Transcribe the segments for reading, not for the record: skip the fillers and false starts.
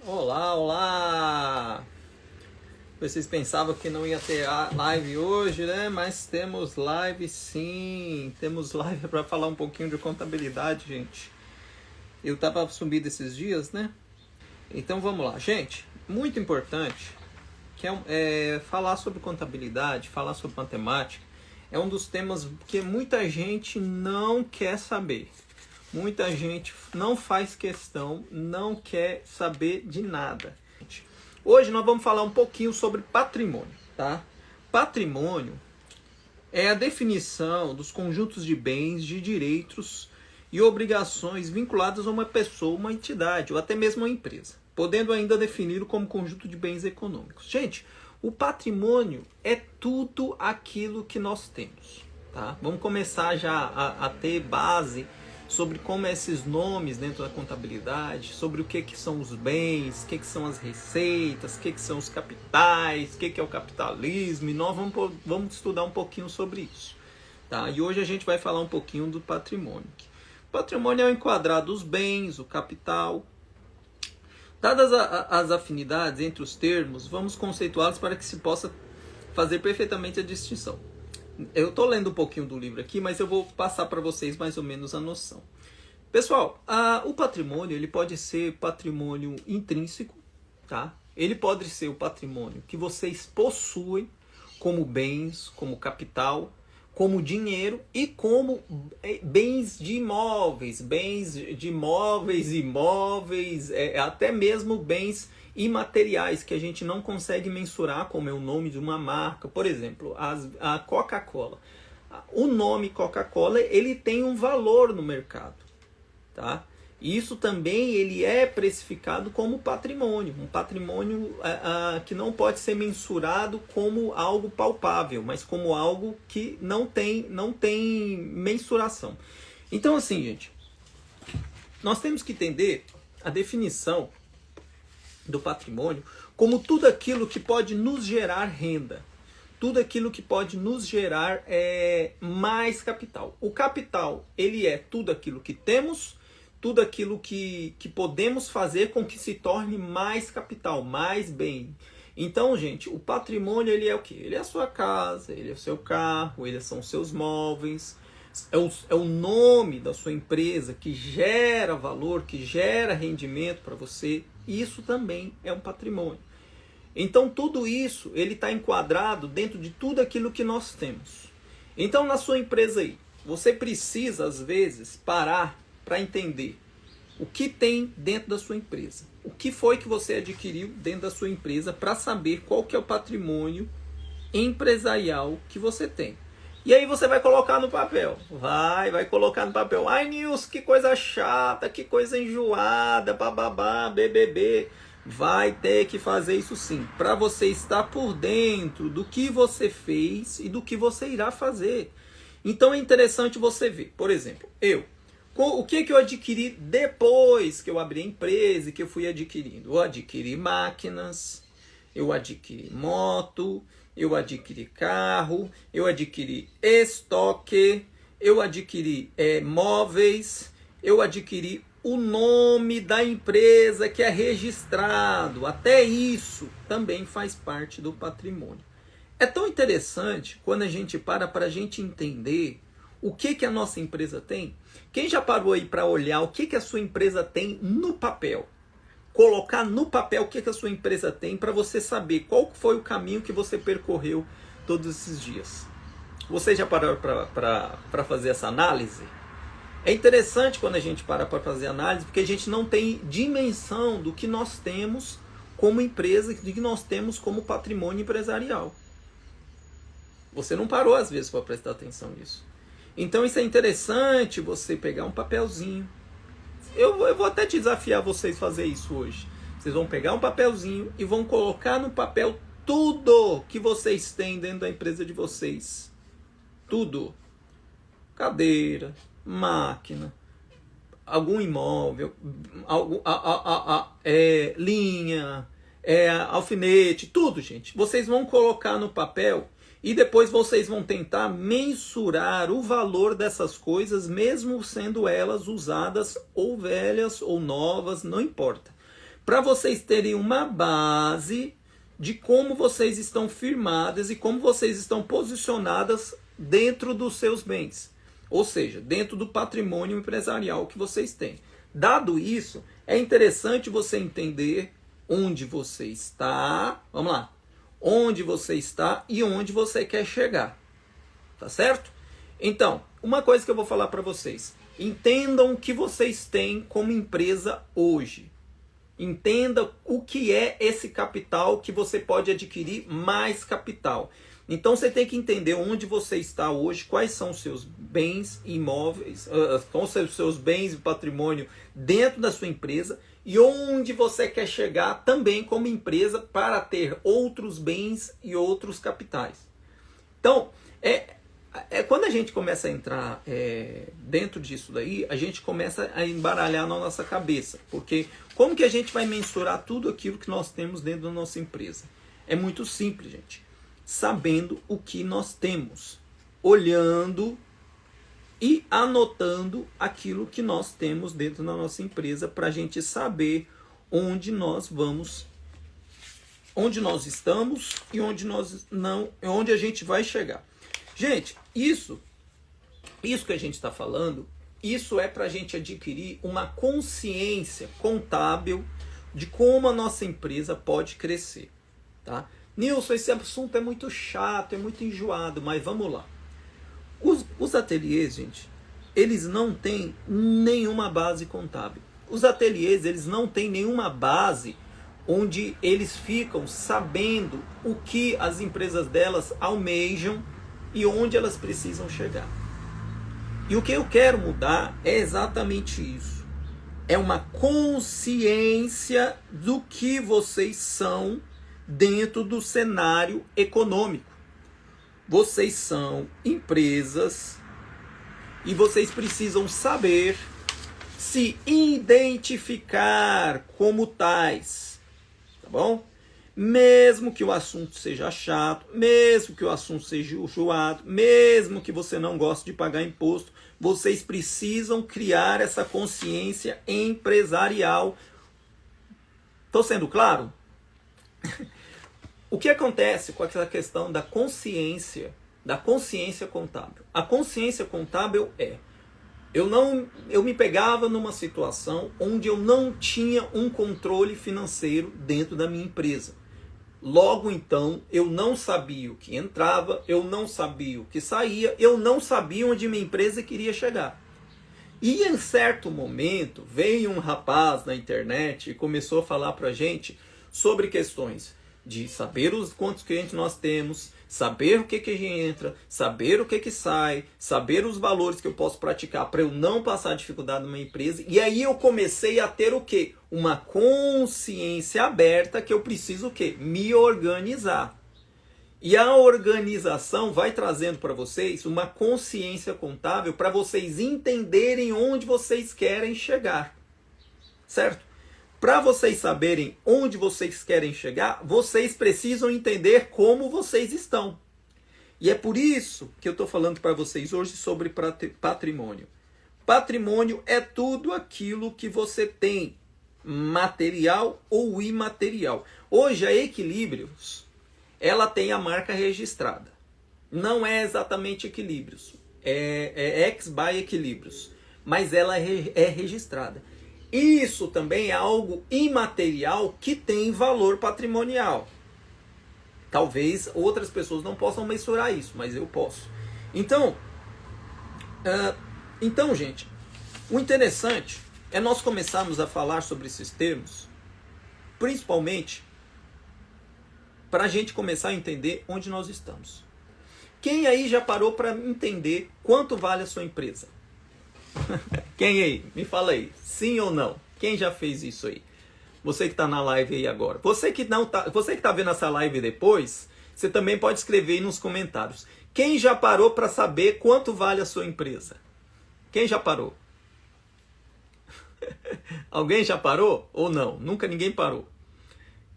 Olá, olá! Vocês pensavam que não ia ter live hoje, né? Mas temos live sim. Temos live para falar um pouquinho de contabilidade, gente. Eu tava sumido esses dias, né? Então vamos lá, gente. Muito importante que é falar sobre contabilidade, falar sobre matemática. É um dos temas que muita gente não quer saber. Muita gente não faz questão, não quer saber de nada. Hoje nós vamos falar um pouquinho sobre patrimônio, tá? Patrimônio é a definição dos conjuntos de bens, de direitos e obrigações vinculados a uma pessoa, uma entidade ou até mesmo uma empresa, podendo ainda defini-lo como conjunto de bens econômicos. Gente, o patrimônio é tudo aquilo que nós temos, tá? Vamos começar já a ter base sobre como esses nomes dentro da contabilidade, sobre o que são os bens, o que são as receitas, o que são os capitais, o que é o capitalismo, e nós vamos estudar um pouquinho sobre isso. Tá? E hoje a gente vai falar um pouquinho do patrimônio. O patrimônio é o enquadrado dos bens, o capital. Dadas as afinidades entre os termos, vamos conceituá-los para que se possa fazer perfeitamente a distinção. Eu estou lendo um pouquinho do livro aqui, mas eu vou passar para vocês mais ou menos a noção. Pessoal, o patrimônio ele pode ser patrimônio intrínseco, tá? Ele pode ser o patrimônio que vocês possuem como bens, como capital, como dinheiro e como bens de imóveis, imóveis, até mesmo bens imateriais que a gente não consegue mensurar, como é o nome de uma marca. Por exemplo, a Coca-Cola. O nome Coca-Cola ele tem um valor no mercado, tá? Isso também ele é precificado como patrimônio, um patrimônio que não pode ser mensurado como algo palpável, mas como algo que não tem mensuração. Então assim, gente, nós temos que entender a definição do patrimônio como tudo aquilo que pode nos gerar renda, tudo aquilo que pode nos gerar mais capital. O capital ele é tudo aquilo que temos, tudo aquilo que podemos fazer com que se torne mais capital, mais bem. Então, gente, o patrimônio ele é o quê? Ele é a sua casa, ele é o seu carro, ele são os seus móveis, é o nome da sua empresa que gera valor, que gera rendimento para você. Isso também é um patrimônio. Então tudo isso ele está enquadrado dentro de tudo aquilo que nós temos. Então na sua empresa aí, você precisa às vezes parar para entender o que tem dentro da sua empresa. O que foi que você adquiriu dentro da sua empresa para saber qual que é o patrimônio empresarial que você tem. E aí você vai colocar no papel. Vai colocar no papel. Ai, Nilson, que coisa chata, que coisa enjoada, bababá, BBB. Vai ter que fazer isso sim, para você estar por dentro do que você fez e do que você irá fazer. Então é interessante você ver. Por exemplo, o que eu adquiri depois que eu abri a empresa e que eu fui adquirindo? Eu adquiri máquinas, eu adquiri moto, eu adquiri carro, eu adquiri estoque, eu adquiri móveis, eu adquiri o nome da empresa que é registrado. Até isso também faz parte do patrimônio. É tão interessante quando a gente para a gente entender o que a nossa empresa tem. Quem já parou aí para olhar o que a sua empresa tem no papel? Colocar no papel o que a sua empresa tem para você saber qual foi o caminho que você percorreu todos esses dias. Você já parou para fazer essa análise? É interessante quando a gente para fazer análise, porque a gente não tem dimensão do que nós temos como empresa, do que nós temos como patrimônio empresarial. Você não parou às vezes para prestar atenção nisso. Então isso é interessante você pegar um papelzinho. Eu vou até desafiar vocês a fazer isso hoje. Vocês vão pegar um papelzinho e vão colocar no papel tudo que vocês têm dentro da empresa de vocês. Tudo. Cadeira, máquina, algum imóvel, linha, alfinete, tudo, gente. Vocês vão colocar no papel e depois vocês vão tentar mensurar o valor dessas coisas, mesmo sendo elas usadas ou velhas ou novas, não importa. para vocês terem uma base de como vocês estão firmadas e como vocês estão posicionadas dentro dos seus bens, ou seja, dentro do patrimônio empresarial que vocês têm. Dado isso, é interessante você entender onde você está, vamos lá, onde você está e onde você quer chegar, tá certo? Então, uma coisa que eu vou falar para vocês, entendam o que vocês têm como empresa hoje. Entenda o que é esse capital que você pode adquirir mais capital. Então você tem que entender onde você está hoje, quais são os seus bens imóveis, quais são os seus bens e patrimônio dentro da sua empresa e onde você quer chegar também como empresa para ter outros bens e outros capitais. Então, quando a gente começa a entrar dentro disso daí, a gente começa a embaralhar na nossa cabeça. Porque como que a gente vai mensurar tudo aquilo que nós temos dentro da nossa empresa? É muito simples, gente. Sabendo o que nós temos. Olhando e anotando aquilo que nós temos dentro da nossa empresa para a gente saber onde nós vamos, onde nós estamos e onde a gente vai chegar. Gente, isso que a gente está falando, isso é para a gente adquirir uma consciência contábil de como a nossa empresa pode crescer, tá? Nilson, esse assunto é muito chato, é muito enjoado, mas vamos lá. Os ateliês, gente, eles não têm nenhuma base contábil. Os ateliês, eles não têm nenhuma base onde eles ficam sabendo o que as empresas delas almejam e onde elas precisam chegar. E o que eu quero mudar é exatamente isso. É uma consciência do que vocês são dentro do cenário econômico. Vocês são empresas e vocês precisam saber se identificar como tais, tá bom? Mesmo que o assunto seja chato, mesmo que o assunto seja enjoado, mesmo que você não goste de pagar imposto, vocês precisam criar essa consciência empresarial. Estou sendo claro? O que acontece com essa questão da consciência contábil? A consciência contábil eu me pegava numa situação onde eu não tinha um controle financeiro dentro da minha empresa. Logo então, eu não sabia o que entrava, eu não sabia o que saía, eu não sabia onde minha empresa queria chegar. E em certo momento, veio um rapaz na internet e começou a falar pra gente sobre questões de saber quantos clientes nós temos, saber o que entra, saber o que sai, saber os valores que eu posso praticar para eu não passar dificuldade numa empresa. E aí eu comecei a ter o quê? Uma consciência aberta que eu preciso o quê? Me organizar. E a organização vai trazendo para vocês uma consciência contábil para vocês entenderem onde vocês querem chegar. Certo? Para vocês saberem onde vocês querem chegar, vocês precisam entender como vocês estão. E é por isso que eu estou falando para vocês hoje sobre patrimônio. Patrimônio é tudo aquilo que você tem, material ou imaterial. Hoje a Equilíbrios, ela tem a marca registrada. Não é exatamente Equilíbrios, é Ex-by Equilíbrios, mas ela é registrada. Isso também é algo imaterial que tem valor patrimonial. Talvez outras pessoas não possam mensurar isso, mas eu posso. Então, gente, o interessante é nós começarmos a falar sobre esses termos, principalmente para a gente começar a entender onde nós estamos. Quem aí já parou para entender quanto vale a sua empresa? Quem aí? Me fala aí. Sim ou não? Quem já fez isso aí? Você que está na live aí agora. Você que está vendo essa live depois, você também pode escrever aí nos comentários. Quem já parou para saber quanto vale a sua empresa? Quem já parou? Alguém já parou ou não? Nunca ninguém parou.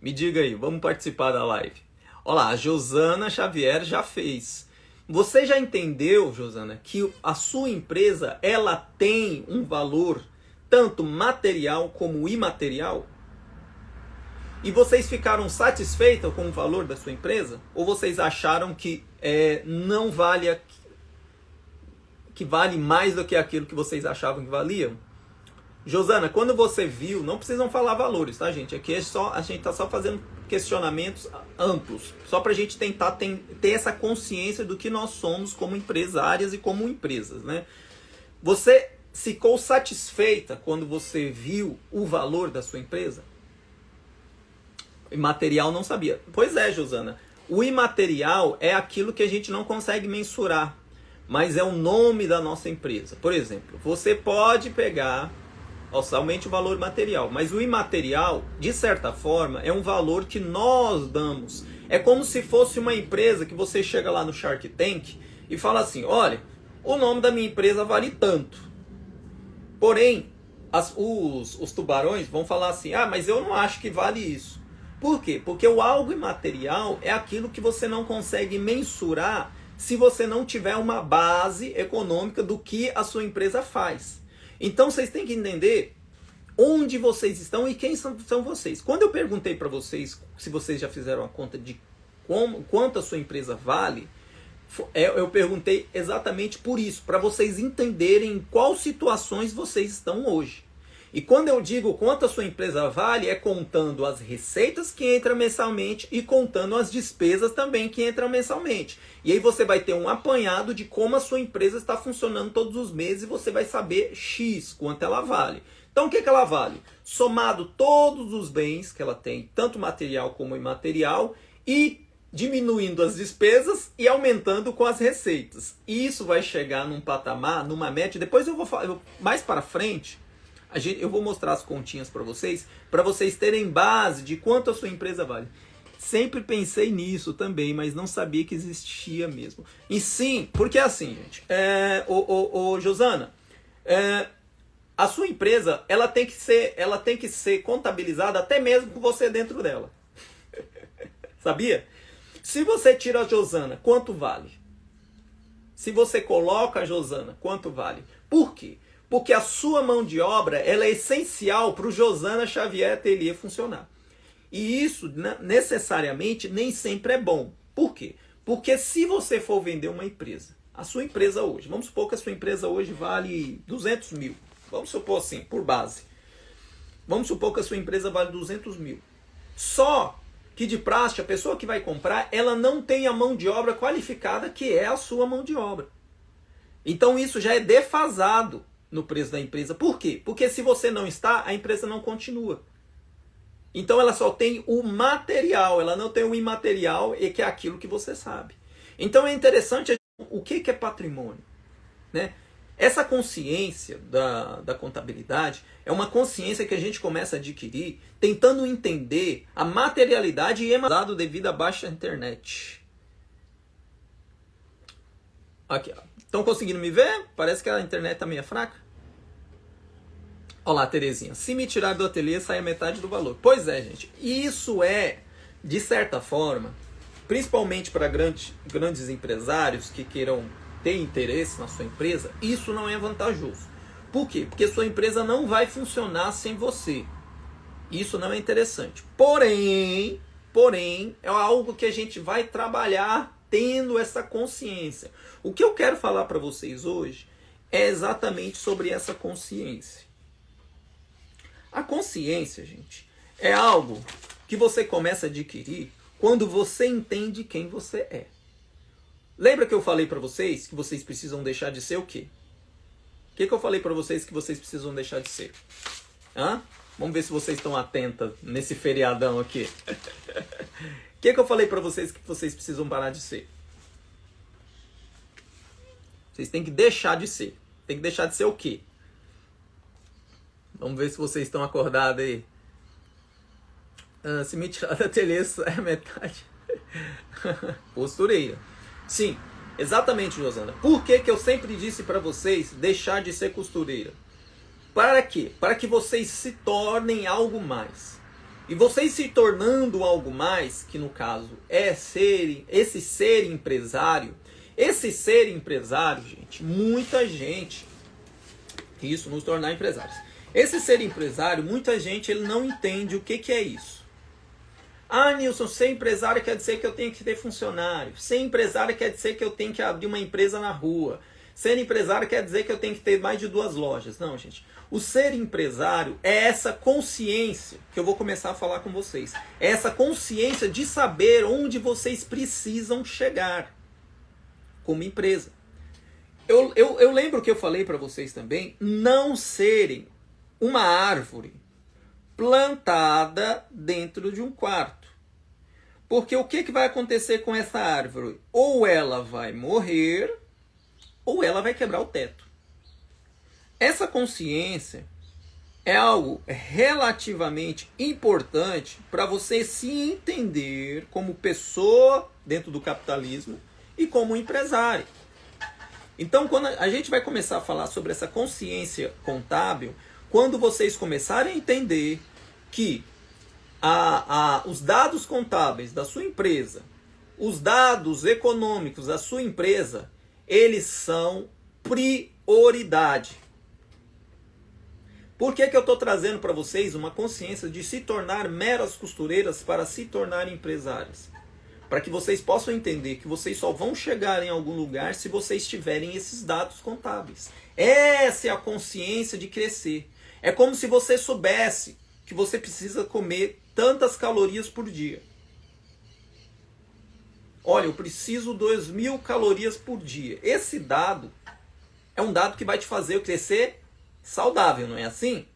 Me diga aí, vamos participar da live. Olha lá, a Josana Xavier já fez. Você já entendeu, Josana, que a sua empresa ela tem um valor tanto material como imaterial? E vocês ficaram satisfeitos com o valor da sua empresa? Ou vocês acharam que não vale, que vale mais do que aquilo que vocês achavam que valiam? Josana, quando você viu, não precisam falar valores, tá, gente? Aqui a gente tá só fazendo questionamentos amplos, só para a gente tentar ter essa consciência do que nós somos como empresárias e como empresas, né? Você ficou satisfeita quando você viu o valor da sua empresa? Imaterial não sabia. Pois é, Josana. O imaterial é aquilo que a gente não consegue mensurar, mas é o nome da nossa empresa. Por exemplo, você pode pegar somente o valor material, mas o imaterial, de certa forma, é um valor que nós damos. É como se fosse uma empresa que você chega lá no Shark Tank e fala assim, olha, o nome da minha empresa vale tanto. Porém, os tubarões vão falar assim, mas eu não acho que vale isso. Por quê? Porque o algo imaterial é aquilo que você não consegue mensurar se você não tiver uma base econômica do que a sua empresa faz. Então vocês têm que entender onde vocês estão e quem são vocês. Quando eu perguntei para vocês se vocês já fizeram a conta de quanto a sua empresa vale, eu perguntei exatamente por isso, para vocês entenderem em quais situações vocês estão hoje. E quando eu digo quanto a sua empresa vale, é contando as receitas que entram mensalmente e contando as despesas também que entram mensalmente. E aí você vai ter um apanhado de como a sua empresa está funcionando todos os meses e você vai saber X, quanto ela vale. Então o que ela vale? Somado todos os bens que ela tem, tanto material como imaterial, e diminuindo as despesas e aumentando com as receitas. E isso vai chegar num patamar, numa média, depois eu vou falar, mais para frente, eu vou mostrar as continhas para vocês terem base de quanto a sua empresa vale. Sempre pensei nisso também, mas não sabia que existia mesmo. E sim, porque é assim, gente. Josana, a sua empresa ela tem que ser contabilizada até mesmo com você dentro dela. Sabia? Se você tira a Josana, quanto vale? Se você coloca a Josana, quanto vale? Por quê? Porque a sua mão de obra ela é essencial para o Josana Xavier Ateliê funcionar. E isso necessariamente nem sempre é bom. Por quê? Porque se você for vender uma empresa, a sua empresa hoje, vamos supor que a sua empresa hoje vale 200 mil. Vamos supor assim, por base. Vamos supor que a sua empresa vale 200 mil. Só que de praxe, a pessoa que vai comprar, ela não tem a mão de obra qualificada que é a sua mão de obra. Então isso já é defasado no preço da empresa. Por quê? Porque se você não está, a empresa não continua. Então ela só tem o material, ela não tem o imaterial, e que é aquilo que você sabe. Então é interessante o que é patrimônio, né? Essa consciência da contabilidade é uma consciência que a gente começa a adquirir tentando entender a materialidade e emanado devido à baixa internet. Aqui, estão conseguindo me ver? Parece que a internet está meio fraca. Olá, Terezinha. Se me tirar do ateliê, sai a metade do valor. Pois é, gente. Isso é, de certa forma, principalmente para grandes empresários que queiram ter interesse na sua empresa, isso não é vantajoso. Por quê? Porque sua empresa não vai funcionar sem você. Isso não é interessante. Porém, é algo que a gente vai trabalhar tendo essa consciência. O que eu quero falar para vocês hoje é exatamente sobre essa consciência. A consciência, gente, é algo que você começa a adquirir quando você entende quem você é. Lembra que eu falei para vocês que vocês precisam deixar de ser o quê? O que eu falei para vocês que vocês precisam deixar de ser? Vamos ver se vocês estão atentas nesse feriadão aqui. O que eu falei para vocês que vocês precisam parar de ser? Vocês têm que deixar de ser. Tem que deixar de ser o quê? Vamos ver se vocês estão acordados aí. Se me tirar da ateliê, é metade. Costureira. Sim, exatamente, Josana. Por que eu sempre disse para vocês deixar de ser costureira? Para quê? Para que vocês se tornem algo mais. E vocês se tornando algo mais, que no caso é esse ser empresário, gente, muita gente, isso, nos tornar empresários. Esse ser empresário, muita gente ele não entende o que é isso. Ah, Nilson, ser empresário quer dizer que eu tenho que ter funcionário. Ser empresário quer dizer que eu tenho que abrir uma empresa na rua. Ser empresário quer dizer que eu tenho que ter mais de 2 lojas. Não, gente. O ser empresário é essa consciência que eu vou começar a falar com vocês. É essa consciência de saber onde vocês precisam chegar como empresa. Eu lembro que eu falei para vocês também não serem uma árvore plantada dentro de um quarto. Porque o que vai acontecer com essa árvore? Ou ela vai morrer, ou ela vai quebrar o teto. Essa consciência é algo relativamente importante para você se entender como pessoa dentro do capitalismo e como empresário. Então, quando a gente vai começar a falar sobre essa consciência contábil, quando vocês começarem a entender que os dados contábeis da sua empresa, os dados econômicos da sua empresa, eles são prioridade. Por que eu estou trazendo para vocês uma consciência de se tornar meras costureiras para se tornar empresárias? Para que vocês possam entender que vocês só vão chegar em algum lugar se vocês tiverem esses dados contábeis. Essa é a consciência de crescer. É como se você soubesse que você precisa comer tantas calorias por dia. Olha, eu preciso 2.000 calorias por dia. Esse dado é um dado que vai te fazer eu crescer saudável, não é assim?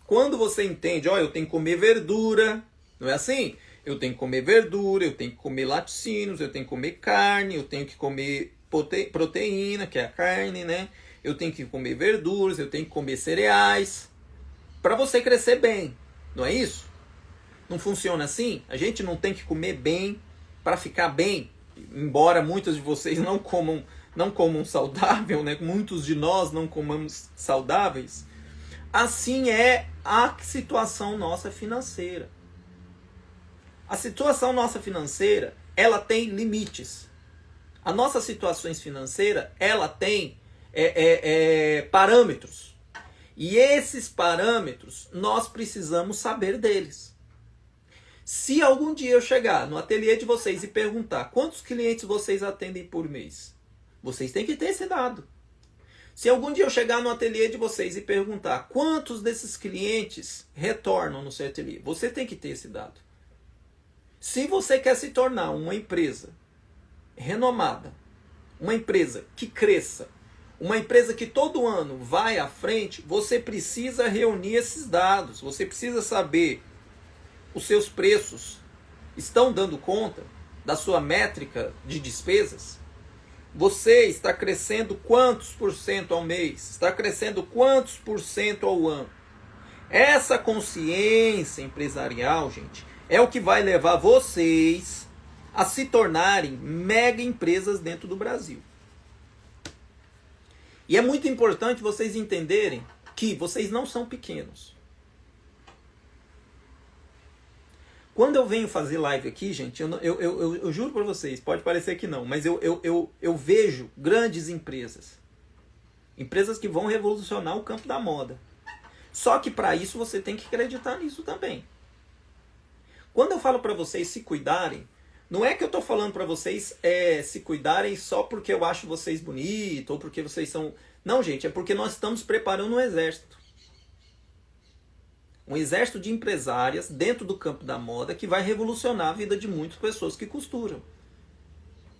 Quando você entende, olha, eu tenho que comer verdura, não é assim? Eu tenho que comer verdura, eu tenho que comer laticínios, eu tenho que comer carne, eu tenho que comer proteína, que é a carne, né? Eu tenho que comer verduras, eu tenho que comer cereais, para você crescer bem, não é isso? Não funciona assim? A gente não tem que comer bem para ficar bem, embora muitos de vocês não comam saudável, né? Muitos de nós não comamos saudáveis. Assim é a situação nossa financeira. A situação nossa financeira, ela tem limites. A nossa situação financeira, ela tem parâmetros. E esses parâmetros, nós precisamos saber deles. Se algum dia eu chegar no ateliê de vocês e perguntar quantos clientes vocês atendem por mês, vocês têm que ter esse dado. Se algum dia eu chegar no ateliê de vocês e perguntar quantos desses clientes retornam no seu ateliê, você tem que ter esse dado. Se você quer se tornar uma empresa renomada, uma empresa que cresça, uma empresa que todo ano vai à frente, você precisa reunir esses dados. Você precisa saber os seus preços estão dando conta da sua métrica de despesas. Você está crescendo quantos por cento ao mês? Está crescendo quantos por cento ao ano? Essa consciência empresarial, gente, é o que vai levar vocês a se tornarem mega empresas dentro do Brasil. E é muito importante vocês entenderem que vocês não são pequenos. Quando eu venho fazer live aqui, gente, eu juro para vocês, pode parecer que não, mas eu vejo grandes empresas. Empresas que vão revolucionar o campo da moda. Só que para isso você tem que acreditar nisso também. Quando eu falo para vocês se cuidarem, não é que eu estou falando para vocês se cuidarem só porque eu acho vocês bonitos, ou porque vocês são... Não, gente, é porque nós estamos preparando um exército. Um exército de empresárias dentro do campo da moda que vai revolucionar a vida de muitas pessoas que costuram.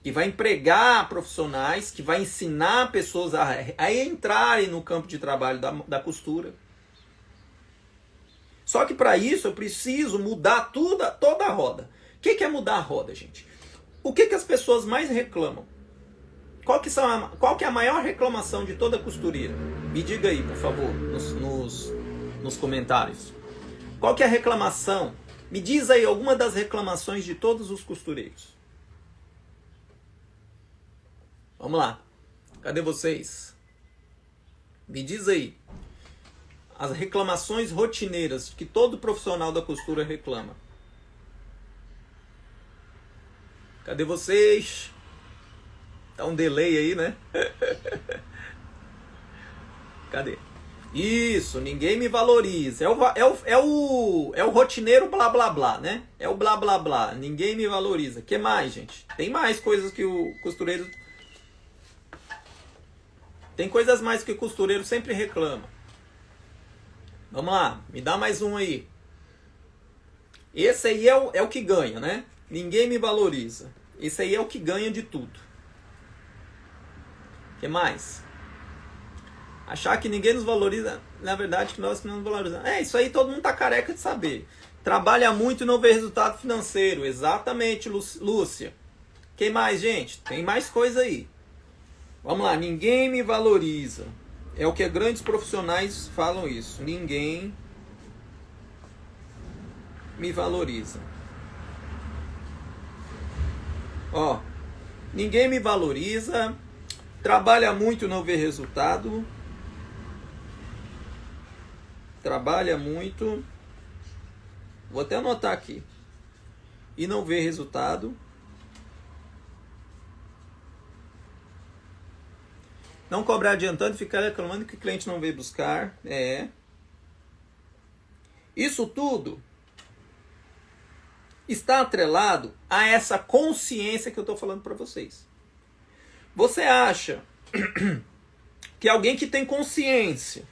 Que vai empregar profissionais, que vai ensinar pessoas a entrarem no campo de trabalho da costura. Só que para isso eu preciso mudar toda a roda. O que é mudar a roda, gente? O que as pessoas mais reclamam? Qual que é a maior reclamação de toda costureira? Me diga aí, por favor, nos comentários. Qual que é a reclamação? Me diz aí alguma das reclamações de todos os costureiros. Vamos lá. Cadê vocês? Me diz aí. As reclamações rotineiras que todo profissional da costura reclama. Cadê vocês? Tá um delay aí, né? Cadê? Isso, ninguém me valoriza. É o rotineiro blá blá blá, né? É o blá blá blá. Ninguém me valoriza. Que mais, gente? Tem mais coisas que o costureiro. Tem coisas mais que o costureiro sempre reclama. Vamos lá, me dá mais um aí. Esse aí é o que ganha, né? Ninguém me valoriza. Esse aí é o que ganha de tudo. Que mais? Achar que ninguém nos valoriza, na verdade que nós que não nos valorizamos. Isso aí todo mundo tá careca de saber. Trabalha muito e não vê resultado financeiro. Exatamente, Lúcia. Quem mais, gente? Tem mais coisa aí. Vamos lá, ninguém me valoriza. É o que grandes profissionais falam isso. Ninguém me valoriza. Ó, ninguém me valoriza. Trabalha muito e não vê resultado. Trabalha muito. Vou até anotar aqui. E não vê resultado. Não cobrar adiantando e ficar reclamando que o cliente não veio buscar. Isso tudo está atrelado a essa consciência que eu estou falando para vocês. Você acha que alguém que tem consciência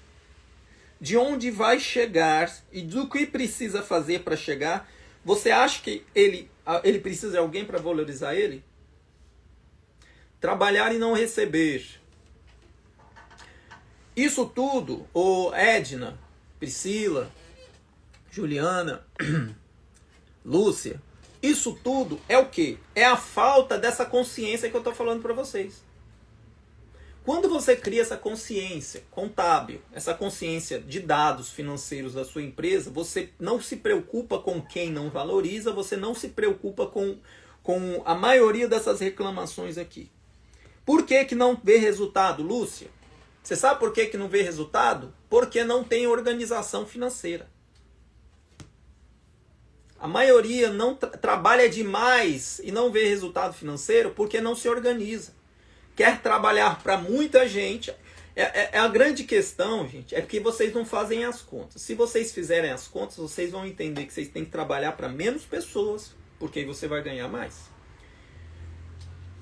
de onde vai chegar e do que precisa fazer para chegar, você acha que ele precisa de alguém para valorizar ele? Trabalhar e não receber. Isso tudo, Edna, Priscila, Juliana, Lúcia, isso tudo é o quê? É a falta dessa consciência que eu estou falando para vocês. Quando você cria essa consciência contábil, essa consciência de dados financeiros da sua empresa, você não se preocupa com quem não valoriza, você não se preocupa com a maioria dessas reclamações aqui. Por que não vê resultado, Lúcia? Você sabe por que não vê resultado? Porque não tem organização financeira. A maioria não trabalha demais e não vê resultado financeiro porque não se organiza. Quer trabalhar para muita gente. A grande questão, gente, é que vocês não fazem as contas. Se vocês fizerem as contas, vocês vão entender que vocês têm que trabalhar para menos pessoas, porque aí você vai ganhar mais.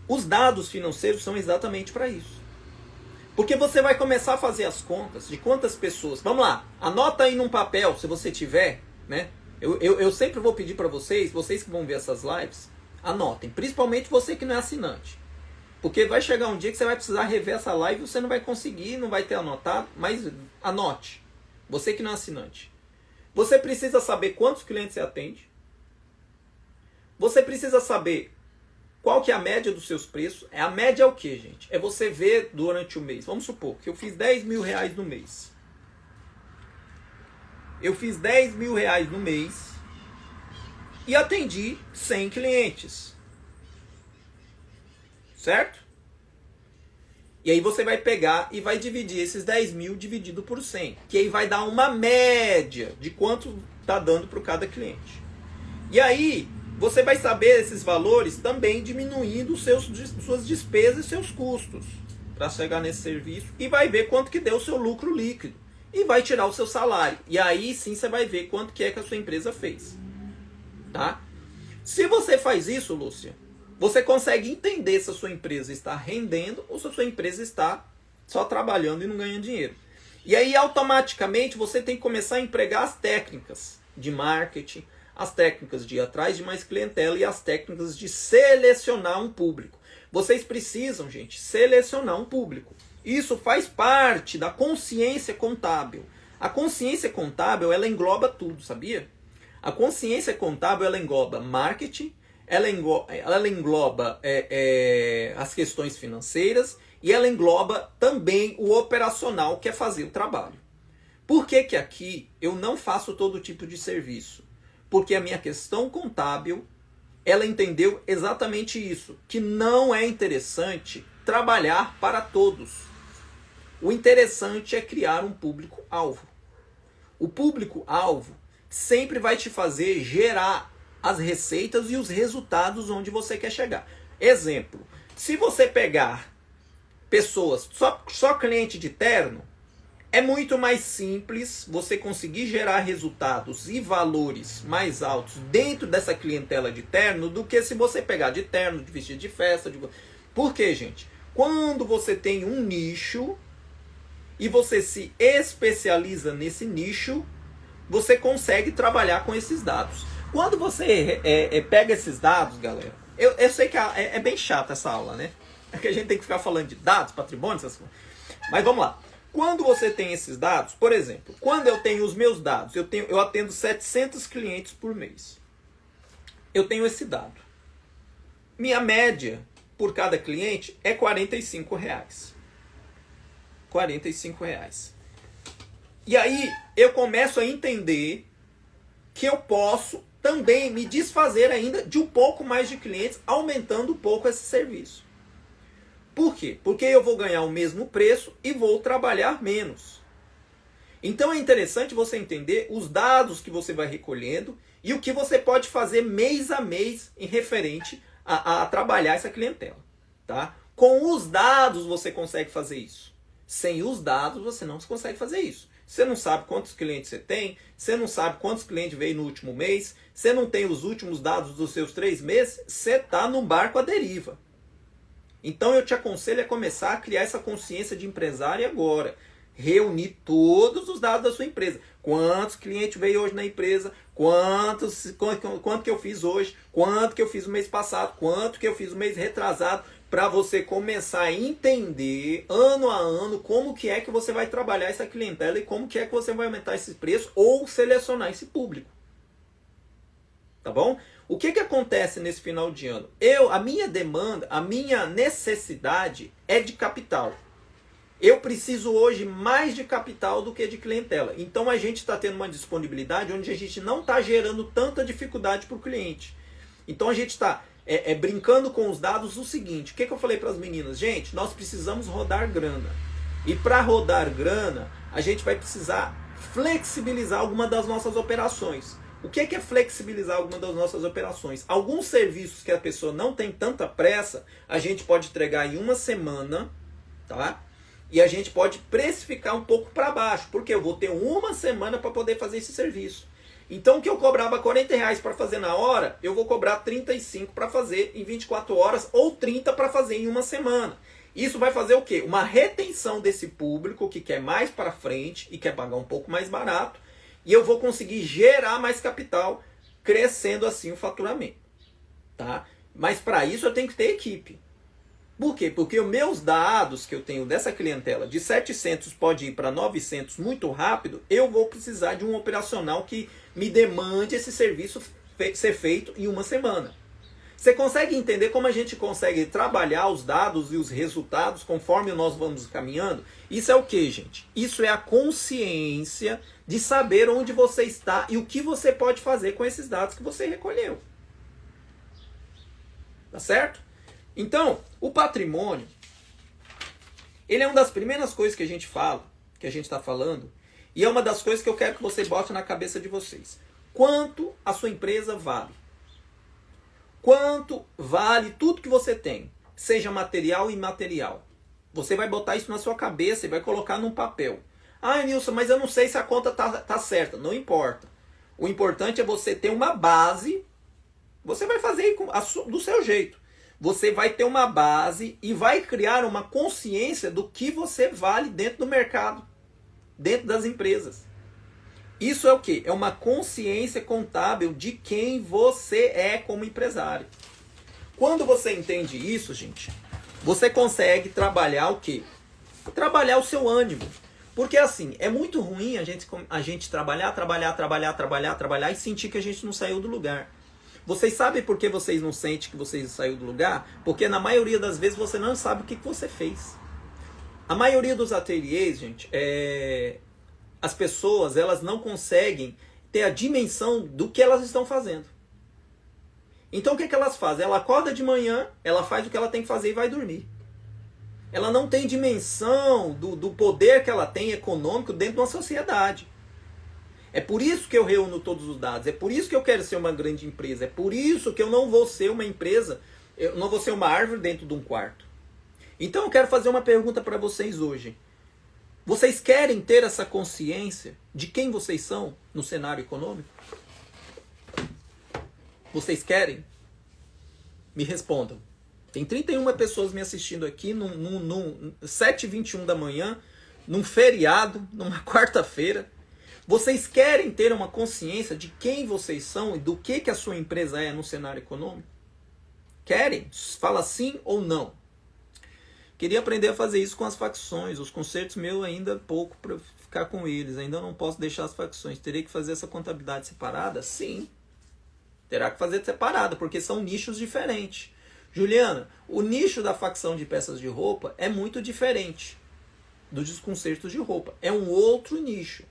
Os dados financeiros são exatamente para isso. Porque você vai começar a fazer as contas de quantas pessoas... Vamos lá, anota aí num papel, se você tiver, né? Eu sempre vou pedir para vocês que vão ver essas lives, anotem. Principalmente você que não é assinante. Porque vai chegar um dia que você vai precisar rever essa live e você não vai conseguir, não vai ter anotado, mas anote. Você que não é assinante. Você precisa saber quantos clientes você atende. Você precisa saber qual que é a média dos seus preços. A média é o que, gente? É você ver durante o mês. Vamos supor que eu fiz 10 mil reais no mês. Eu fiz 10 mil reais no mês e atendi 100 clientes. Certo? E aí você vai pegar e vai dividir esses 10 mil dividido por 100. Que aí vai dar uma média de quanto está dando para cada cliente. E aí você vai saber esses valores também diminuindo suas despesas e seus custos para chegar nesse serviço. E vai ver quanto que deu o seu lucro líquido. E vai tirar o seu salário. E aí sim você vai ver quanto que é que a sua empresa fez. Tá? Se você faz isso, Lúcia, você consegue entender se a sua empresa está rendendo ou se a sua empresa está só trabalhando e não ganhando dinheiro. E aí automaticamente você tem que começar a empregar as técnicas de marketing, as técnicas de ir atrás de mais clientela e as técnicas de selecionar um público. Vocês precisam, gente, selecionar um público. Isso faz parte da consciência contábil. A consciência contábil, ela engloba tudo, sabia? A consciência contábil, ela engloba marketing, ela engloba as questões financeiras e ela engloba também o operacional, que é fazer o trabalho. Por que que aqui eu não faço todo tipo de serviço? Porque a minha questão contábil, ela entendeu exatamente isso, que não é interessante trabalhar para todos. O interessante é criar um público-alvo. O público-alvo sempre vai te fazer gerar as receitas e os resultados onde você quer chegar. Exemplo, se você pegar pessoas, só cliente de terno, É muito mais simples você conseguir gerar resultados e valores mais altos dentro dessa clientela de terno do que se você pegar de terno, de vestido de festa. Por quê, gente? Quando você tem um nicho e você se especializa nesse nicho, você consegue trabalhar com esses dados. Quando você pega esses dados, galera, eu sei que é bem chata essa aula, né? É que a gente tem que ficar falando de dados, patrimônio, essas coisas. Mas vamos lá. Quando você tem esses dados, por exemplo, quando eu tenho os meus dados, eu atendo 700 clientes por mês. Eu tenho esse dado. Minha média por cada cliente é R$45. R$45. E aí eu começo a entender que eu posso também me desfazer ainda de um pouco mais de clientes, aumentando um pouco esse serviço. Por quê? Porque eu vou ganhar o mesmo preço e vou trabalhar menos. Então é interessante você entender os dados que você vai recolhendo e o que você pode fazer mês a mês em referente a trabalhar essa clientela. Tá? Com os dados você consegue fazer isso. Sem os dados você não consegue fazer isso. Você não sabe quantos clientes você tem, você não sabe quantos clientes veio no último mês, você não tem os últimos dados dos seus 3 meses, você está num barco à deriva. Então eu te aconselho a começar a criar essa consciência de empresário agora. Reunir todos os dados da sua empresa. Quantos clientes veio hoje na empresa, quanto que eu fiz hoje, quanto que eu fiz o mês passado, quanto que eu fiz o mês retrasado, para você começar a entender ano a ano como que é que você vai trabalhar essa clientela e como que é que você vai aumentar esse preço ou selecionar esse público. Tá bom? O que acontece nesse final de ano? A minha demanda, a minha necessidade é de capital. Eu preciso hoje mais de capital do que de clientela. Então a gente está tendo uma disponibilidade onde a gente não está gerando tanta dificuldade para o cliente. Então a gente está brincando com os dados o seguinte. O que eu falei para as meninas? Gente, nós precisamos rodar grana. E para rodar grana, a gente vai precisar flexibilizar alguma das nossas operações. O que é flexibilizar alguma das nossas operações? Alguns serviços que a pessoa não tem tanta pressa, a gente pode entregar em uma semana, tá? E a gente pode precificar um pouco para baixo, porque eu vou ter uma semana para poder fazer esse serviço. Então o que eu cobrava R$40 para fazer na hora, eu vou cobrar 35 para fazer em 24 horas ou 30 para fazer em uma semana. Isso vai fazer o quê? Uma retenção desse público que quer mais para frente e quer pagar um pouco mais barato. E eu vou conseguir gerar mais capital, crescendo assim o faturamento. Tá? Mas para isso eu tenho que ter equipe. Por quê? Porque os meus dados que eu tenho dessa clientela de 700 pode ir para 900 muito rápido, eu vou precisar de um operacional que me demande esse serviço ser feito em uma semana. Você consegue entender como a gente consegue trabalhar os dados e os resultados conforme nós vamos caminhando? Isso é o que, gente? Isso é a consciência de saber onde você está e o que você pode fazer com esses dados que você recolheu. Tá certo? Então, o patrimônio, ele é uma das primeiras coisas que a gente fala, que a gente está falando, e é uma das coisas que eu quero que você bote na cabeça de vocês. Quanto a sua empresa vale? Quanto vale tudo que você tem, seja material e imaterial? Você vai botar isso na sua cabeça e vai colocar num papel. Ah, Nilson, mas eu não sei se a conta tá certa. Não importa. O importante é você ter uma base. Você vai fazer do seu jeito. Você vai ter uma base e vai criar uma consciência do que você vale dentro do mercado, dentro das empresas. Isso é o quê? É uma consciência contábil de quem você é como empresário. Quando você entende isso, gente, você consegue trabalhar o quê? Trabalhar o seu ânimo. Porque assim, é muito ruim a gente trabalhar e sentir que a gente não saiu do lugar. Vocês sabem por que vocês não sentem que vocês saíram do lugar? Porque na maioria das vezes você não sabe o que você fez. A maioria dos ateliês, gente, as pessoas elas não conseguem ter a dimensão do que elas estão fazendo. Então o que elas fazem? Ela acorda de manhã, ela faz o que ela tem que fazer e vai dormir. Ela não tem dimensão do poder que ela tem econômico dentro de uma sociedade. É por isso que eu reúno todos os dados, é por isso que eu quero ser uma grande empresa, é por isso que eu não vou ser uma empresa, eu não vou ser uma árvore dentro de um quarto. Então eu quero fazer uma pergunta para vocês hoje. Vocês querem ter essa consciência de quem vocês são no cenário econômico? Vocês querem? Me respondam. Tem 31 pessoas me assistindo aqui num 7h21 da manhã, num feriado, numa quarta-feira. Vocês querem ter uma consciência de quem vocês são e do que a sua empresa é no cenário econômico? Querem? Fala sim ou não. Queria aprender a fazer isso com as facções. Os concertos meus ainda pouco para ficar com eles. Ainda não posso deixar as facções. Terei que fazer essa contabilidade separada? Sim. Terá que fazer separada, porque são nichos diferentes. Juliana, o nicho da facção de peças de roupa é muito diferente dos concertos de roupa. É um outro nicho.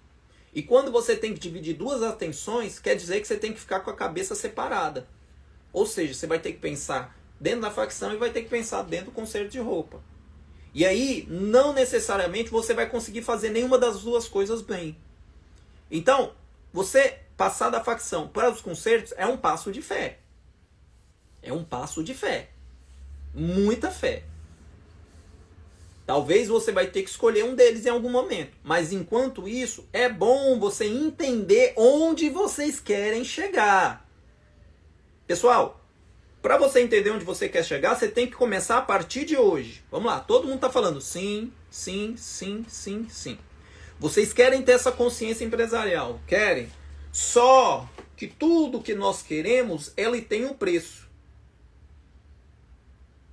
E quando você tem que dividir duas atenções, quer dizer que você tem que ficar com a cabeça separada. Ou seja, você vai ter que pensar dentro da facção e vai ter que pensar dentro do concerto de roupa. E aí, não necessariamente você vai conseguir fazer nenhuma das duas coisas bem. Então, você passar da facção para os concertos é um passo de fé. É um passo de fé. Muita fé. Talvez você vai ter que escolher um deles em algum momento. Mas enquanto isso, é bom você entender onde vocês querem chegar. Pessoal, para você entender onde você quer chegar, você tem que começar a partir de hoje. Vamos lá, todo mundo está falando sim, sim, sim, sim, sim. Vocês querem ter essa consciência empresarial? Querem? Só que tudo que nós queremos, ele tem um preço.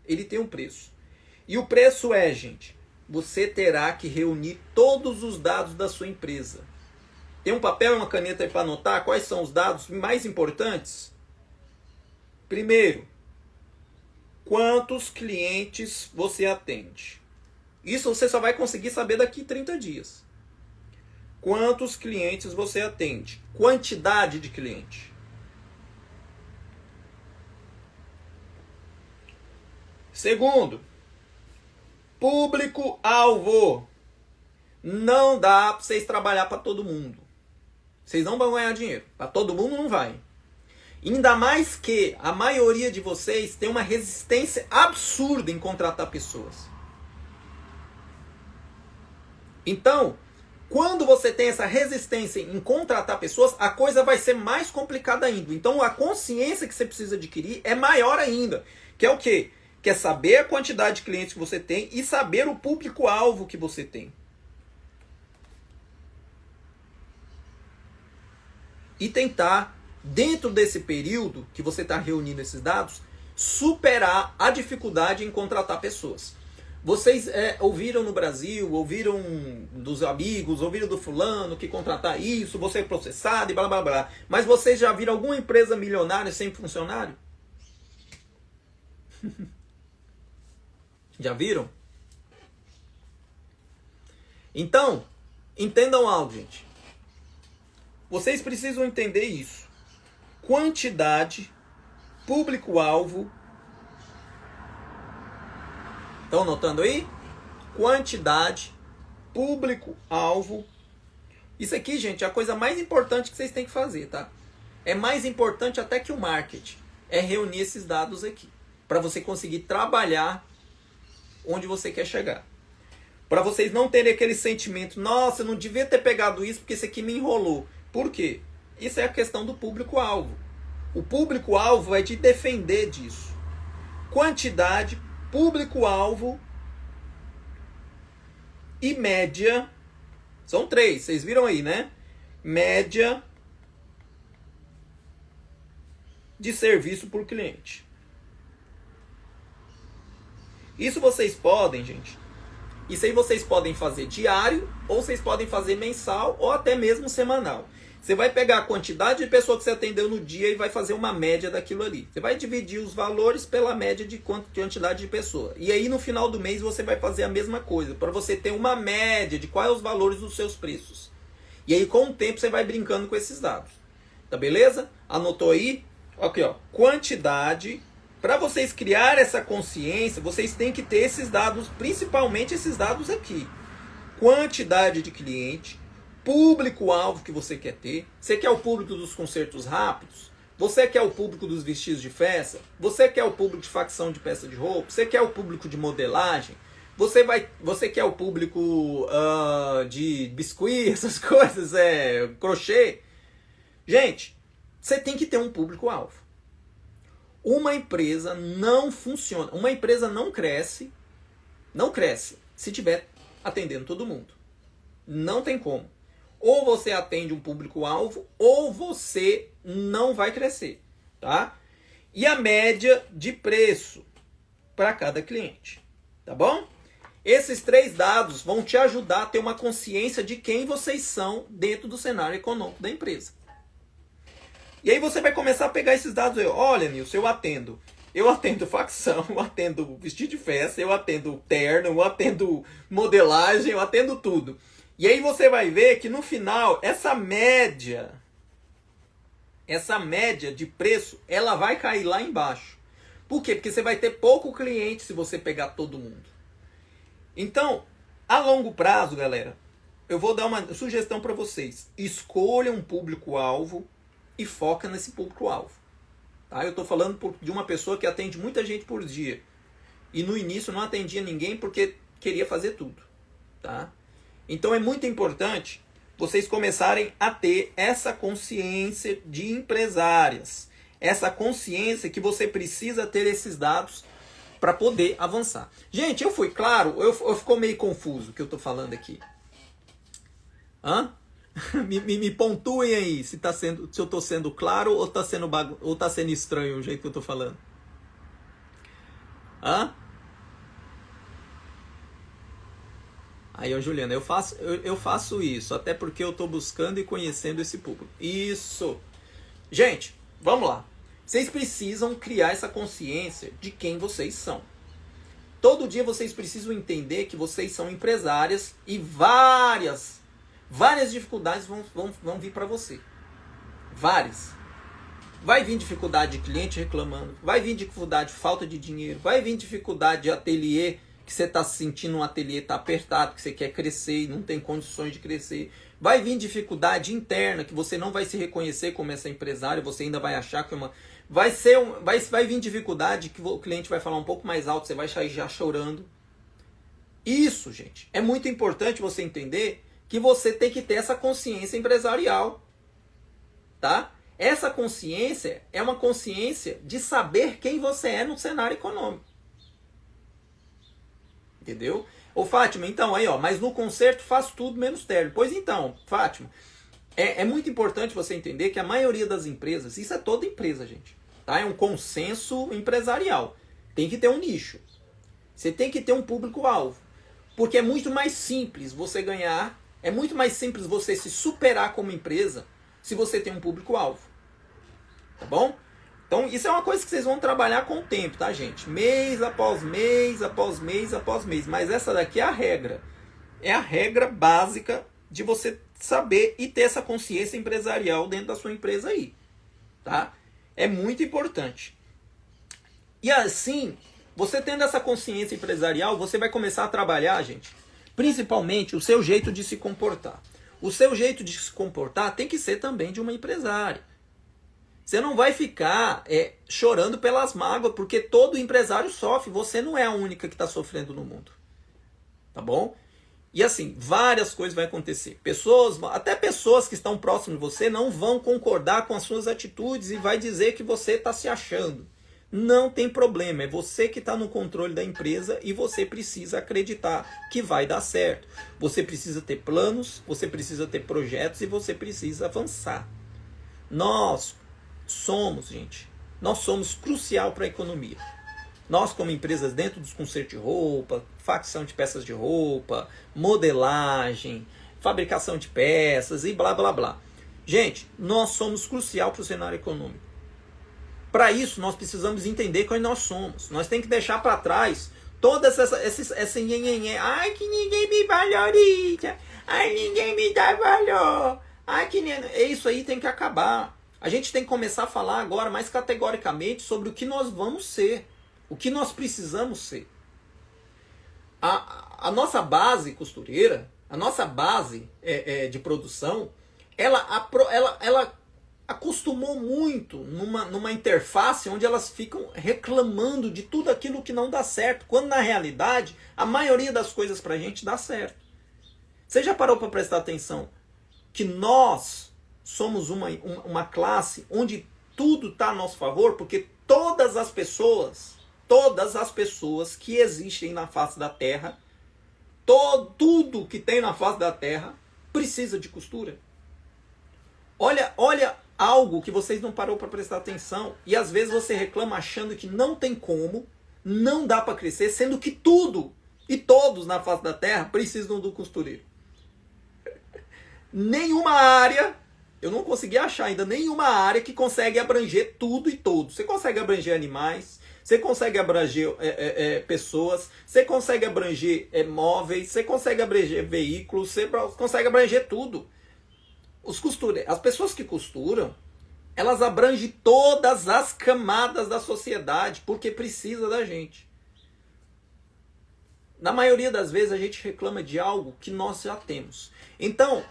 Ele tem um preço. E o preço é, gente, você terá que reunir todos os dados da sua empresa. Tem um papel e uma caneta aí para anotar quais são os dados mais importantes? Primeiro, quantos clientes você atende? Isso você só vai conseguir saber daqui a 30 dias. Quantos clientes você atende? Quantidade de cliente. Segundo, público-alvo. Não dá para vocês trabalhar para todo mundo. Vocês não vão ganhar dinheiro. Para todo mundo não vai. Ainda mais que a maioria de vocês tem uma resistência absurda em contratar pessoas. Então, quando você tem essa resistência em contratar pessoas, a coisa vai ser mais complicada ainda. Então, a consciência que você precisa adquirir é maior ainda. Que é o quê? Que é saber a quantidade de clientes que você tem e saber o público-alvo que você tem. E tentar, dentro desse período que você está reunindo esses dados, superar a dificuldade em contratar pessoas. Vocês ouviram no Brasil, ouviram dos amigos, ouviram do fulano que contratar isso, você é processado e blá blá blá. Mas vocês já viram alguma empresa milionária sem funcionário? Já viram? Então, entendam algo, gente. Vocês precisam entender isso. Quantidade, público-alvo. Estão notando aí? Quantidade, público-alvo. Isso aqui, gente, é a coisa mais importante que vocês têm que fazer, tá? É mais importante até que o marketing. É reunir esses dados aqui. Para você conseguir trabalhar onde você quer chegar. Para vocês não terem aquele sentimento, nossa, eu não devia ter pegado isso porque isso aqui me enrolou. Por quê? Isso é a questão do público-alvo. O público-alvo vai te defender disso. Quantidade, público-alvo e média. São 3, vocês viram aí, né? Média de serviço por cliente. Isso vocês podem, gente. Isso aí vocês podem fazer diário, ou vocês podem fazer mensal, ou até mesmo semanal. Você vai pegar a quantidade de pessoas que você atendeu no dia e vai fazer uma média daquilo ali. Você vai dividir os valores pela média de quantidade de pessoas. E aí no final do mês você vai fazer a mesma coisa, para você ter uma média de quais os valores dos seus preços. E aí com o tempo você vai brincando com esses dados. Tá beleza? Anotou aí? Aqui, ó. Quantidade. Para vocês criar essa consciência, vocês têm que ter esses dados, principalmente esses dados aqui. Quantidade de cliente, público-alvo que você quer ter. Você quer o público dos concertos rápidos? Você quer o público dos vestidos de festa? Você quer o público de facção de peça de roupa? Você quer o público de modelagem? Você quer o público de biscuit, essas coisas, crochê. Gente, você tem que ter um público-alvo. Uma empresa não funciona, uma empresa não cresce se tiver atendendo todo mundo. Não tem como. Ou você atende um público-alvo, ou você não vai crescer, tá? E a média de preço para cada cliente, tá bom? Esses 3 dados vão te ajudar a ter uma consciência de quem vocês são dentro do cenário econômico da empresa. E aí você vai começar a pegar esses dados aí. Olha, Nilson, eu atendo facção, eu atendo vestido de festa, eu atendo terno, eu atendo modelagem, eu atendo tudo. E aí você vai ver que no final, essa média de preço, ela vai cair lá embaixo. Por quê? Porque você vai ter pouco cliente se você pegar todo mundo. Então, a longo prazo, galera, eu vou dar uma sugestão para vocês. Escolha um público-alvo e foca nesse público-alvo. Tá? Eu estou falando de uma pessoa que atende muita gente por dia. E no início não atendia ninguém porque queria fazer tudo. Tá? Então é muito importante vocês começarem a ter essa consciência de empresárias. Essa consciência que você precisa ter esses dados para poder avançar. Gente, eu fui claro? Eu ficou meio confuso o que eu estou falando aqui. Hã? me pontuem aí se eu estou sendo claro ou está sendo estranho o jeito que eu estou falando. Hã? Aí, Juliana, eu faço isso, até porque eu estou buscando e conhecendo esse público. Isso! Gente, vamos lá. Vocês precisam criar essa consciência de quem vocês são. Todo dia vocês precisam entender que vocês são empresárias e várias dificuldades vão vir para você. Várias. Vai vir dificuldade de cliente reclamando, vai vir dificuldade de falta de dinheiro, vai vir dificuldade de ateliê, que você está sentindo um ateliê está apertado, que você quer crescer e não tem condições de crescer. Vai vir dificuldade interna, que você não vai se reconhecer como essa empresária, você ainda vai achar que é uma... Vai vir dificuldade que o cliente vai falar um pouco mais alto, você vai sair já chorando. Isso, gente, é muito importante você entender que você tem que ter essa consciência empresarial, tá? Essa consciência é uma consciência de saber quem você é no cenário econômico. Entendeu? Ô Fátima, então aí, ó, mas no concerto faço tudo menos término. Pois então, Fátima, é muito importante você entender que a maioria das empresas, isso é toda empresa, gente, tá? É um consenso empresarial. Tem que ter um nicho. Você tem que ter um público-alvo. Porque é muito mais simples você ganhar, é muito mais simples você se superar como empresa se você tem um público-alvo. Tá bom? Então, isso é uma coisa que vocês vão trabalhar com o tempo, tá, gente? Mês após mês, após mês, após mês. Mas essa daqui é a regra. É a regra básica de você saber e ter essa consciência empresarial dentro da sua empresa aí. Tá? É muito importante. E assim, você tendo essa consciência empresarial, você vai começar a trabalhar, gente, principalmente o seu jeito de se comportar. O seu jeito de se comportar tem que ser também de uma empresária. Você não vai ficar chorando pelas mágoas, porque todo empresário sofre. Você não é a única que está sofrendo no mundo. Tá bom? E assim, várias coisas vão acontecer. Até pessoas que estão próximas de você não vão concordar com as suas atitudes e vai dizer que você está se achando. Não tem problema, é você que está no controle da empresa e você precisa acreditar que vai dar certo. Você precisa ter planos, você precisa ter projetos e você precisa avançar. Nós somos crucial para a economia. Nós, como empresas dentro dos concertos de roupa, facção de peças de roupa, modelagem, fabricação de peças e blá blá blá. Gente, nós somos crucial para o cenário econômico. Para isso, nós precisamos entender quem nós somos. Nós temos que deixar para trás toda essa nhenhenhé. Ai, que ninguém me valoriza. Ai, ninguém me dá valor. Ai, que isso aí tem que acabar. A gente tem que começar a falar agora mais categoricamente sobre o que nós vamos ser, o que nós precisamos ser. A nossa base costureira, a nossa base de produção, ela acostumou muito numa interface onde elas ficam reclamando de tudo aquilo que não dá certo, quando na realidade a maioria das coisas pra gente dá certo. Você já parou para prestar atenção que nós somos uma classe onde tudo está a nosso favor? Porque todas as pessoas que existem na face da Terra, tudo que tem na face da Terra precisa de costura. Olha algo que vocês não parou para prestar atenção, e às vezes você reclama achando que não tem como, não dá para crescer, sendo que tudo e todos na face da Terra precisam do costureiro. Nenhuma área, eu não consegui achar ainda nenhuma área que consegue abranger tudo e todos. Você consegue abranger animais, você consegue abranger pessoas, você consegue abranger móveis, você consegue abranger veículos, você consegue abranger tudo. As pessoas que costuram, elas abrangem todas as camadas da sociedade, porque precisa da gente. Na maioria das vezes a gente reclama de algo que nós já temos. Então,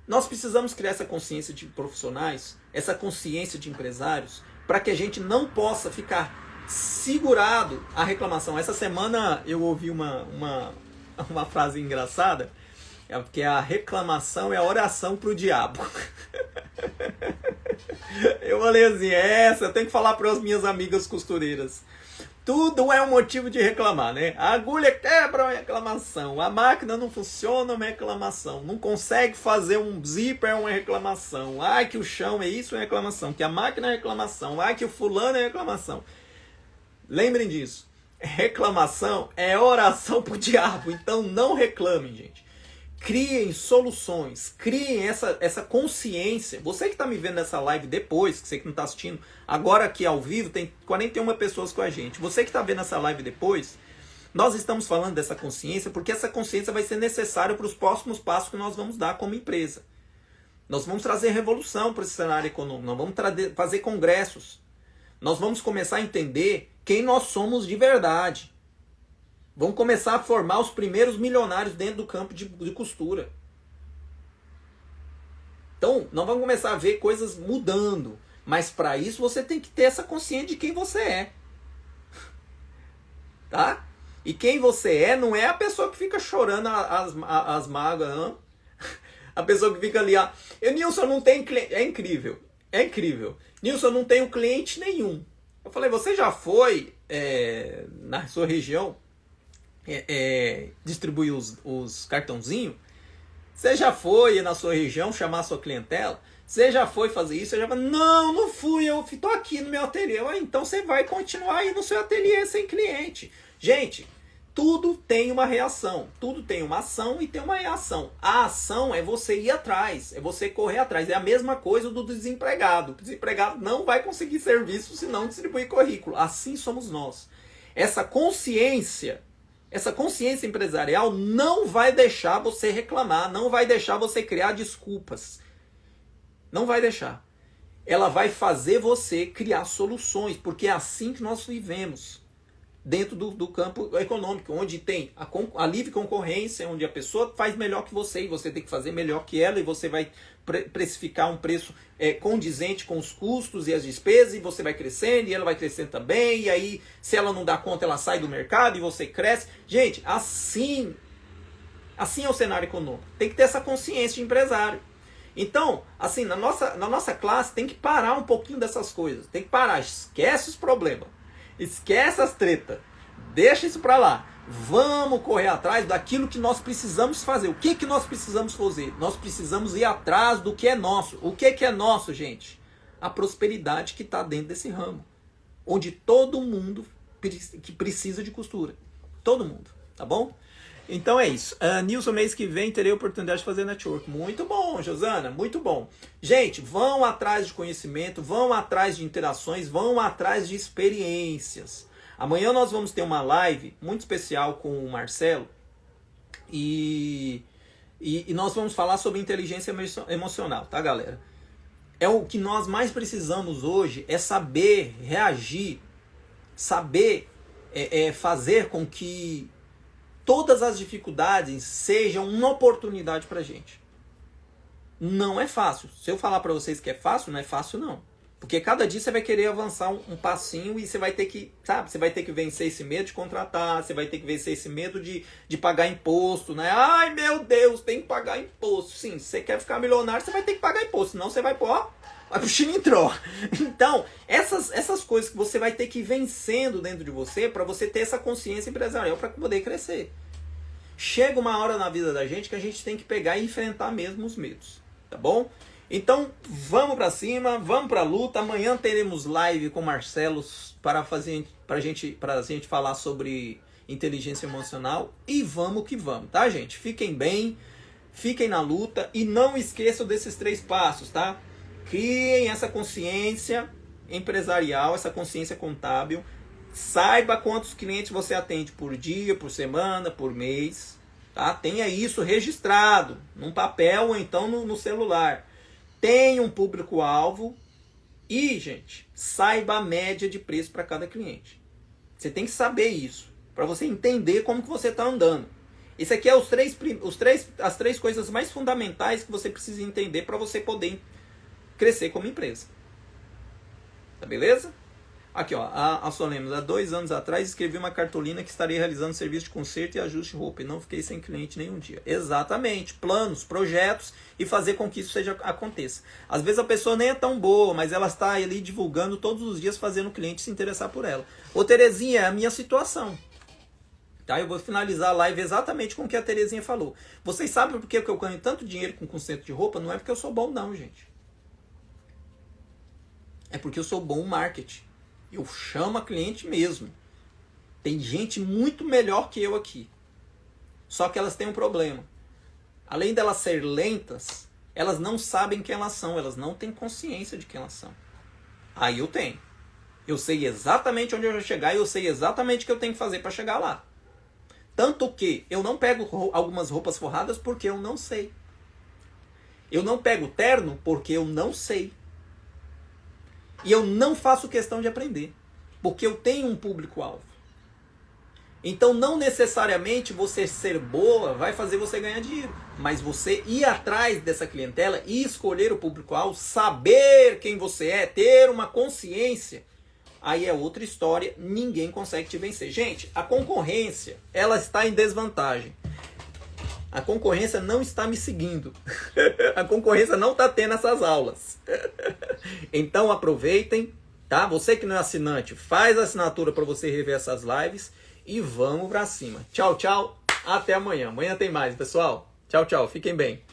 nós precisamos criar essa consciência de profissionais, essa consciência de empresários, para que a gente não possa ficar segurado à reclamação. Essa semana eu ouvi uma frase engraçada, que a reclamação é a oração para o diabo. Eu falei assim, eu tenho que falar para as minhas amigas costureiras. Tudo é um motivo de reclamar, né? A agulha quebra, é uma reclamação. A máquina não funciona, é uma reclamação. Não consegue fazer um zíper, é uma reclamação. Ai, que o chão é isso, é uma reclamação. Que a máquina é reclamação. Ai, que o fulano é reclamação. Lembrem disso. Reclamação é oração pro diabo. Então não reclamem, gente. Criem soluções, criem essa consciência. Você que está me vendo nessa live depois, que você que não está assistindo, agora aqui ao vivo tem 41 pessoas com a gente. Você que está vendo essa live depois, nós estamos falando dessa consciência porque essa consciência vai ser necessária para os próximos passos que nós vamos dar como empresa. Nós vamos trazer revolução para esse cenário econômico, nós vamos fazer congressos, nós vamos começar a entender quem nós somos de verdade. Vamos começar a formar os primeiros milionários dentro do campo de costura. Então, nós vamos começar a ver coisas mudando. Mas para isso você tem que ter essa consciência de quem você é. Tá? E quem você é não é a pessoa que fica chorando as mágoas, não. A pessoa que fica ali, Nilson, não tem cliente. É incrível. É incrível. Nilson, não tenho cliente nenhum. Eu falei, você já foi na sua região distribuir os cartãozinhos? Você já foi na sua região chamar a sua clientela? Você já foi fazer isso? Você já... Não fui, eu tô aqui no meu ateliê. Então você vai continuar aí no seu ateliê sem cliente. Gente, tudo tem uma reação, tudo tem uma ação e tem uma reação. A ação é você ir atrás, é você correr atrás. É a mesma coisa do desempregado. O desempregado não vai conseguir serviço se não distribuir currículo. Assim somos nós. Essa consciência empresarial não vai deixar você reclamar, não vai deixar você criar desculpas. Não vai deixar. Ela vai fazer você criar soluções, porque é assim que nós vivemos dentro do campo econômico, onde tem a livre concorrência, onde a pessoa faz melhor que você e você tem que fazer melhor que ela e você vai precificar um preço condizente com os custos e as despesas e você vai crescendo e ela vai crescendo também e aí se ela não dá conta ela sai do mercado e você cresce. Gente, assim é o cenário econômico. Tem que ter essa consciência de empresário. Então, assim, na nossa classe tem que parar um pouquinho dessas coisas. Tem que parar, esquece os problemas. Esquece as tretas. Deixa isso pra lá. Vamos correr atrás daquilo que nós precisamos fazer. O que nós precisamos fazer? Nós precisamos ir atrás do que é nosso. O que é nosso, gente? A prosperidade que está dentro desse ramo. Onde todo mundo que precisa de costura. Todo mundo. Tá bom? Então é isso. Nilson, mês que vem terei a oportunidade de fazer network. Muito bom, Josana, muito bom. Gente, vão atrás de conhecimento, vão atrás de interações, vão atrás de experiências. Amanhã nós vamos ter uma live muito especial com o Marcelo e nós vamos falar sobre inteligência emocional, tá, galera? O que nós mais precisamos hoje é saber reagir, saber fazer com que todas as dificuldades sejam uma oportunidade para a gente. Não é fácil. Se eu falar para vocês que é fácil, não é fácil não. Porque cada dia você vai querer avançar um passinho e você vai ter que, sabe, você vai ter que vencer esse medo de contratar, você vai ter que vencer esse medo de pagar imposto, né? Ai, meu Deus, tem que pagar imposto. Sim, se você quer ficar milionário, você vai ter que pagar imposto, senão você vai pro chilitró. Então, essas coisas que você vai ter que ir vencendo dentro de você para você ter essa consciência empresarial para poder crescer. Chega uma hora na vida da gente que a gente tem que pegar e enfrentar mesmo os medos, tá bom? Então, vamos para cima, vamos para a luta. Amanhã teremos live com o Marcelo para a gente falar sobre inteligência emocional. E vamos que vamos, tá, gente? Fiquem bem, fiquem na luta e não esqueçam desses 3 passos, tá? Criem essa consciência empresarial, essa consciência contábil. Saiba quantos clientes você atende por dia, por semana, por mês. Tá? Tenha isso registrado num papel ou então no celular. Tenha um público-alvo e, gente, saiba a média de preço para cada cliente. Você tem que saber isso, para você entender como que você está andando. Isso aqui é as 3 coisas mais fundamentais que você precisa entender para você poder crescer como empresa. Tá beleza? Aqui, ó, a Solemos, há 2 anos atrás escrevi uma cartolina que estaria realizando serviço de conserto e ajuste de roupa e não fiquei sem cliente nenhum dia. Exatamente, planos, projetos e fazer com que isso aconteça. Às vezes a pessoa nem é tão boa, mas ela está ali divulgando todos os dias, fazendo o cliente se interessar por ela. Ô Terezinha, é a minha situação. Tá? Eu vou finalizar a live exatamente com o que a Terezinha falou. Vocês sabem por que eu ganho tanto dinheiro com conserto de roupa? Não é porque eu sou bom não, gente. É porque eu sou bom em marketing. Eu chamo a cliente mesmo. Tem gente muito melhor que eu aqui. Só que elas têm um problema. Além delas ser lentas, elas não sabem quem elas são. Elas não têm consciência de quem elas são. Aí eu tenho. Eu sei exatamente onde eu vou chegar e eu sei exatamente o que eu tenho que fazer para chegar lá. Tanto que eu não pego algumas roupas forradas porque eu não sei. Eu não pego terno porque eu não sei. E eu não faço questão de aprender, porque eu tenho um público-alvo. Então, não necessariamente você ser boa vai fazer você ganhar dinheiro, mas você ir atrás dessa clientela e escolher o público-alvo, saber quem você é, ter uma consciência, aí é outra história, ninguém consegue te vencer. Gente, a concorrência, ela está em desvantagem. A concorrência não está me seguindo. A concorrência não está tendo essas aulas. Então aproveitem, tá? Você que não é assinante, faz a assinatura para você rever essas lives e vamos para cima. Tchau, tchau. Até amanhã. Amanhã tem mais, pessoal. Tchau, tchau. Fiquem bem.